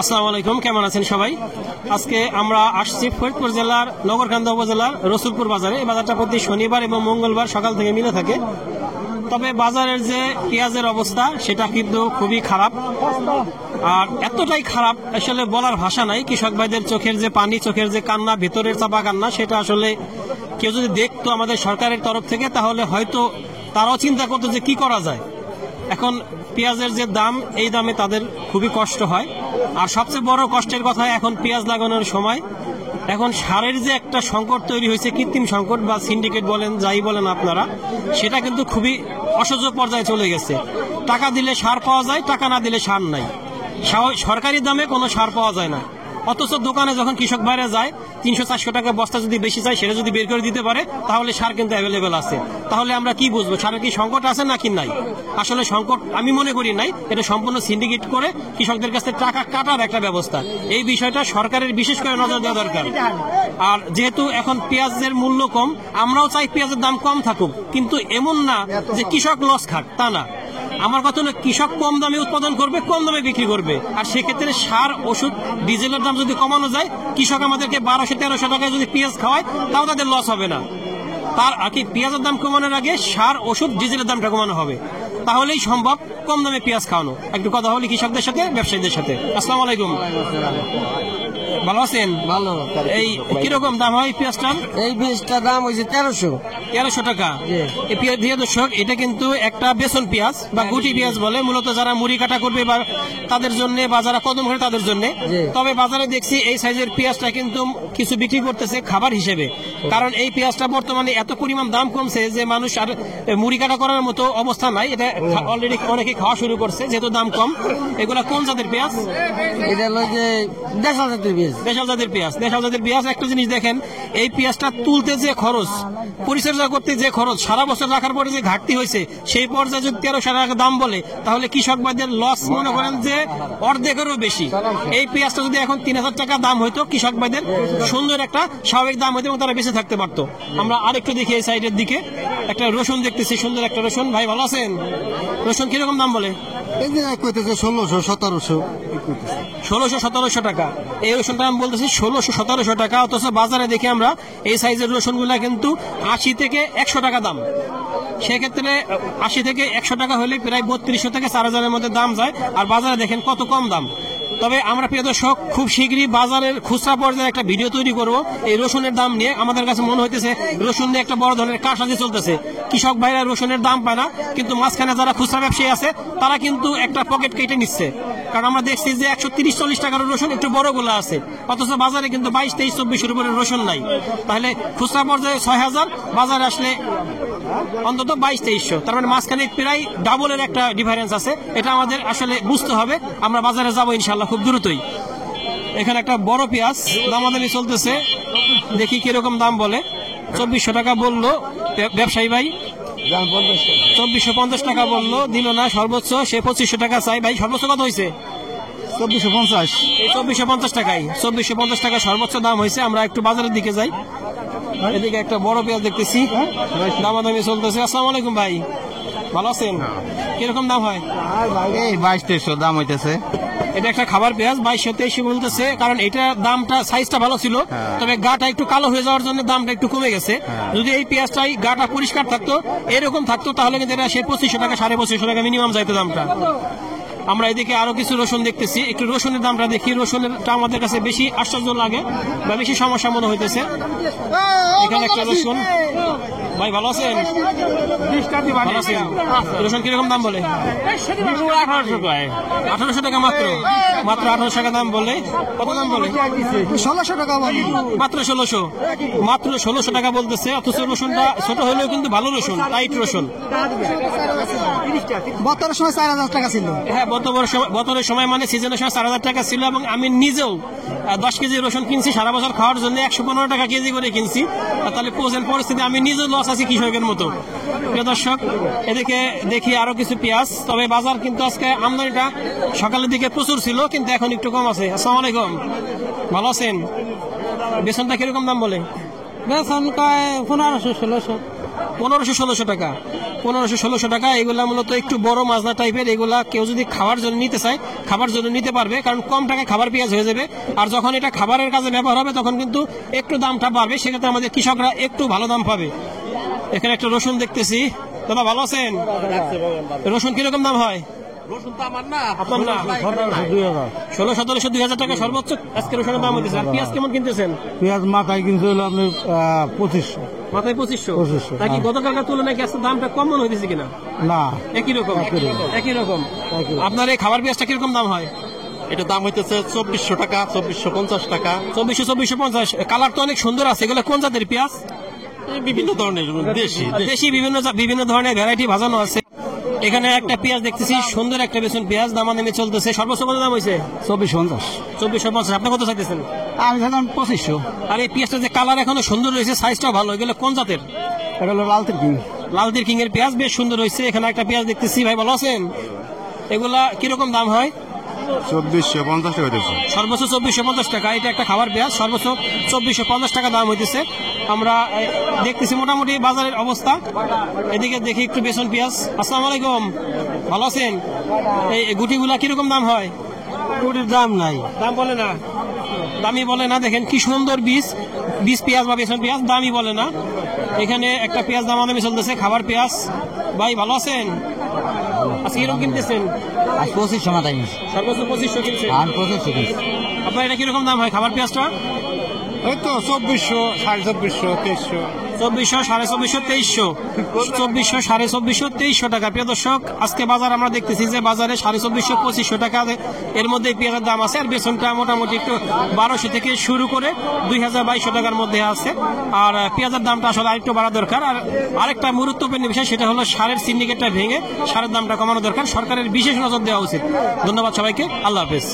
আসসালামু আলাইকুম, কেমন আছেন সবাই? আজকে আমরা আসছি ফরিদপুর জেলার নগরকান্দা উপজেলার রসুলপুর বাজারে। এই বাজারটা প্রতি শনিবার এবং মঙ্গলবার সকাল থেকে মিলে থাকে। তবে বাজারের যে পেঁয়াজের অবস্থা সেটা কিন্তু খুবই খারাপ, আর এতটাই খারাপ আসলে বলার ভাষা নাই। কৃষক ভাইদের চোখের যে পানি, চোখের যে কান্না, ভেতরের চাপা কান্না, সেটা আসলে কেউ যদি দেখতো আমাদের সরকারের তরফ থেকে, তাহলে হয়তো তারাও চিন্তা করতো যে কি করা যায়। এখন পেঁয়াজের যে দাম, এই দামে তাদের খুবই কষ্ট হয়। আর সবচেয়ে বড় কষ্টের কথা, এখন পেঁয়াজ লাগানোর সময় এখন সারের যে একটা সংকট তৈরি হয়েছে, কৃত্রিম সংকট বা সিন্ডিকেট বলেন, যাই বলেন আপনারা, সেটা কিন্তু খুবই অসহ্য পর্যায়ে চলে গেছে। টাকা দিলে সার পাওয়া যায়, টাকা না দিলে সার নাই। সরকারি দামে কোনো সার পাওয়া যায় না, অথচ দোকানে যখন কৃষক ভাইরা যায় 300-400 টাকা বস্তা যদি বেশি চাই, সেটা যদি বের করে দিতে পারে, তাহলে সার কিন্তু অ্যাভেলেবেল আছে। তাহলে আমরা কি বুঝবো সারের কি সংকট আছে নাকি নাই? আসলে সংকট আমি মনে করি নাই, এটা সম্পূর্ণ সিন্ডিকেট করে কৃষকদের কাছে টাকা কাটার একটা ব্যবস্থা। এই বিষয়টা সরকারের বিশেষ করে নজর দেওয়া দরকার। আর যেহেতু এখন পেঁয়াজের মূল্য কম, আমরাও চাই পেঁয়াজের দাম কম থাকুক, কিন্তু এমন না যে কৃষক লস খাক, তা না। আমার কথা হলো, কৃষক কম দামে উৎপাদন করবে, কম দামে বিক্রি করবে। আর সেক্ষেত্রে সার, ওষুধ, ডিজেলের দাম যদি কমানো যায়, কৃষক আমাদেরকে 1200-1300 টাকায় যদি পেঁয়াজ খাওয়ায়, তাও তাদের লস হবে না। তার আগে পেঁয়াজের দাম কমানোর আগে সার, ওষুধ, ডিজেলের দামটা কমানো হবে, তাহলেই সম্ভব কম দামে পেঁয়াজ খাওয়ানো। একটু কথা বলি কৃষকদের সাথে, ব্যবসায়ীদের সাথে। আসসালামু আলাইকুম, ভালো আছেন? ভালো। এই কিরকম দাম হয় পেঁয়াজটার? এই পেঁয়াজটার দাম হয়েছে 1300 টাকা। এই পেঁয়াজ দিয়ে দর্শক, এটা কিন্তু একটা বেসন পেঁয়াজ বা গুটি পেঁয়াজ বলে, মূলত যারা মুড়ি কাটা করবে বা তাদের জন্য, বা যারা কদম করে তাদের জন্য। তবে বাজারে দেখছি এই সাইজের পেঁয়াজটা কিন্তু কিছু বিক্রি করতেছে খাবার হিসেবে, কারণ এই পেঁয়াজটা বর্তমানে এত পরিমাণ দাম কমছে যে মানুষ আর মুড়ি কাটা করার মতো অবস্থা নাই। এটা অলরেডি অনেকে খাওয়া শুরু করছে যেহেতু দাম কম। এগুলা কোন জাতের পেঁয়াজ? এটা হলো যে দেশাল জাতের পেঁয়াজ। দেশাল জাতের পেঁয়াজ, দেশাল জাতের পেঁয়াজ। একটা জিনিস দেখেন, এই পেঁয়াজটা তুলতে যে খরচ, পরিচর্যা করতে যে খরচ, সারা বছর রাখার পরে যে ঘাটতি হয়েছে, সেই পর্যায়ে যদি 1300 টাকা দাম বলে, তাহলে কৃষক ভাইদের লস মনে করেন যে অর্ধেকেরও বেশি। এই পেঁয়াজটা যদি এখন 3000 টাকা দাম হইতো, কৃষক ভাইদের সুন্দর একটা স্বাভাবিক দাম হইতো এবং তারা বেঁচে থাকতে পারতো। আমরা আরেকটু দেখি এই সাইডের দিকে, একটা রসুন দেখতেছি, সুন্দর একটা রসুন। ভাই ভালো আছেন? রসুন কিরকম দাম বলে? 1600-1700 টাকা। এই রসুনটা আমি বলতেছি 1600-1700 টাকা, অথচ বাজারে দেখি আমরা এই সাইজের রসুনগুলা কিন্তু 80 থেকে 100 টাকা দাম। সেক্ষেত্রে 80 থেকে 100 টাকা হলে প্রায় 3200 থেকে 4000-এর মধ্যে দাম যায়। আর বাজারে দেখেন কত কম দাম। তবে আমরা প্রিয় দর্শক, খুব শীঘ্রই বাজারের খুচরা পর্যায়ে একটা ভিডিও তৈরি করব এই রসুনের দাম নিয়ে। আমাদের কাছে মনে হইতেছে রসুন নিয়ে একটা বড় ধরনের কারসাজি চলতেছে। কৃষক ভাইরা রসুনের দাম পায় না, কিন্তু মাঝখানে যারা খুচরা ব্যবসায়ী আছে তারা কিন্তু একটা পকেট কেটে নিচ্ছে। কারণ আমরা দেখছি যে 130-140 টাকার রসুন একটু বড় গুলো আছে, অথচ বাজারে কিন্তু 22-23-24 উপরে রসুন নাই। তাহলে খুচরা পর্যায়ে 6000, বাজারে আসলে অন্তত 22-2300। তার মানে মাঝখানে প্রায় ডাবলের একটা ডিফারেন্স আছে। এটা আমাদের আসলে বুঝতে হবে। আমরা বাজারে যাবো ইনশাল্লাহ খুব দ্রুতই। এখানে একটা বড় পেঁয়াজ দামাদামি চলতেছে, দেখি কিরকম দাম বলে। 2400 টাকা বললো ব্যবসায়ী ভাই, 2450 টাকা বললো, দিল না। সর্বোচ্চ সে 2500 টাকা চাই। ভাই সর্বোচ্চ কত হয়েছে? 2450। এই 2450 টাকাই, 2450 টাকা সর্বোচ্চ দাম হয়েছে। আমরা একটু বাজারের দিকে যাই। এদিকে একটা বড় পেঁয়াজ দেখতেছি, দামাদামি চলতেছে। আসসালামু আলাইকুম ভাই, ভালো আছেন? কিরকম দাম হয়? এই 2200 দাম হইতেছে। এটা একটা খাবার পেঁয়াজ, 2200-2300 বলতেছে, কারণ এটা দামটা, সাইজটা ভালো ছিল, তবে গাটা একটু কালো হয়ে যাওয়ার জন্য দামটা একটু কমে গেছে। যদি এই পেঁয়াজটাই গাটা পরিষ্কার থাকতো, এরকম থাকতো, তাহলে কিন্তু এটা সে 2500 টাকা, 2550 টাকা মিনিমাম যাইতো দামটা। আমরা এদিকে আরো কিছু রসুন দেখতেছি, একটু রসুনের দামটা দেখি। রসুনেরটা আমাদের কাছে বেশি আশ্চর্য লাগে বা বেশি সমস্যা মনে হইতেছে। এখানে একটা রসুন। ভাই ভালো আছেন? ভালো আছেন? রসুন কিরকম দাম বলে? 1800 টাকা মাত্র, মাত্র 1800 টাকা দাম বলে। কত দাম বলে? 1600 টাকা মাত্র 1600, মাত্র 1600 টাকা বলতেছে। অথচ রসুনটা ছোট হলেও কিন্তু ভালো রসুন, টাইট রসুন। বছরের সময় 4000 টাকা ছিল। হ্যাঁ, বছরের সময় মানে সিজনের সময় 4000 টাকা ছিল। এবং আমি নিজেও 10 কেজি রসুন কিনছি সারা বছর খাওয়ার জন্য, 115 টাকা কেজি করে কিনছি। তাহলে প্রয়োজন পরিস্থিতি আমি নিজেও লস আছি কৃষকের মতো। প্রিয় দর্শক, এদিকে দেখি আরো কিছু পেঁয়াজ। তবে বাজার কিন্তু আজকে আমদানিটা সকালের দিকে প্রচুর ছিল, কিন্তু এখন একটু কম আছে। আসসালামু আলাইকুম, ভালো আছেন? বেসনটা কিরকম দাম বলে? বেসন কয় 1500-1600। 1500-1600 টাকা, 1500-1600 টাকা। এগুলা মূলত একটু বড় মাজনা টাইপের। এগুলা কেউ যদি খাওয়ার জন্য নিতে চায়, খাবার জন্য নিতে পারবে, কারণ কম টাকায় খাবার পেঁয়াজ হয়ে যাবে। আর যখন এটা খাবারের কাজে ব্যবহার হবে তখন কিন্তু একটু দামটা বাড়বে, সেক্ষেত্রে আমাদের কৃষকরা একটু ভালো দাম পাবে। এখানে একটা রসুন দেখতেছি। দাদা ভালো আছেন? রসুন কিরকম দাম হয়? আপনার না 1600-1700-2000 টাকা সর্বোচ্চ আজকে রসুনের দাম হইতেছে। আর পেঁয়াজ কেমন কিনতেছেন? পেঁয়াজ মাথায় কিনতে হলো আপনার 2500। মাথায় 2500। 2500, নাকি গতকালকার তুলনায় কি আজকে দামটা কম মনে হইতেছে কিনা? না, একই রকম। একই রকম। আপনার এই খাবার পেঁয়াজটা কিরকম দাম হয়? এটা দাম হইতেছে 2400 টাকা, 2450 টাকা। 2450। কালার তো অনেক সুন্দর আছে। এগুলো কোন জাতের পেঁয়াজ? বিভিন্ন ধরনের দেশি বিভিন্ন ধরনের ভ্যারাইটি ভাজানো আছে। এখানে একটা পেঁয়াজ দেখতেছি, সুন্দর একটা বেসন পেঁয়াজ, দামাদামি চলতেছে। সর্বোচ্চ কত দাম হয়েছে? 2450। 2450। আপনি কত চাইতেছেন? আমি থাকলাম 2500। আর এই পেঁয়াজটা যে কালার এখনো সুন্দর রয়েছে, সাইজটাও ভালো, এগুলো কোন জাতের? এটা হলো লালতির কিং। লালদির কিং এর পেঁয়াজ বেশ সুন্দর হয়েছে। এখানে একটা পেঁয়াজ দেখতেছি। ভাই ভালো আছেন? এগুলা কিরকম দাম হয়? 2450 টাকা হইতেছে। সর্বোচ্চ 2450 টাকা। এটা একটা খাবার পেঁয়াজ, সর্বোচ্চ 2450 টাকা দাম হইতেছে। আমরা দেখতেছি মোটামুটি বাজারের অবস্থা। এদিকে দেখি একটু বেসন পেঁয়াজ। আসসালামু আলাইকুম, ভালো আছেন? এই গুটিগুলা কিরকম দাম হয়? গুটির দাম নাই। দাম বলে না, দামি বলে না। দেখেন কি সুন্দর বীজ পেঁয়াজ বা বেসন পেঁয়াজ, দামি বলে না। এখানে একটা পেঁয়াজ দামাদামি চলতেছে, খাবার পেঁয়াজ। ভাই ভালো আছেন? আজকে কিরকম কিনতেছেন? আজ 2500 মাথায় নিয়েছি। সর্বোচ্চ 2500 কিনছেন। আর 2500 কিনছি। আপনার এটা কিরকম দাম হয় খাবার পেঁয়াজটা? ওই তো 2400, 2450, 2300। 2400, 2450, 2300, 2400, 2300 টাকা। প্রিয় দর্শক, আজকে বাজার আমরা দেখতেছি যে বাজারে 2450, 2500 টাকা এর মধ্যে পেঁয়াজের দাম আছে। আর বেসনটা মোটামুটি একটু 1200 থেকে শুরু করে 2200 টাকার মধ্যে আছে। আর পেঁয়াজের দামটা আসলে আরেকটু বাড়া দরকার। আর আরেকটা গুরুত্বপূর্ণ বিষয়, সেটা হলো সারের সিন্ডিকেটটা ভেঙে সারের দামটা কমানো দরকার। সরকারের বিশেষ নজর দেওয়া উচিত। ধন্যবাদ সবাইকে, আল্লাহ হাফেজ।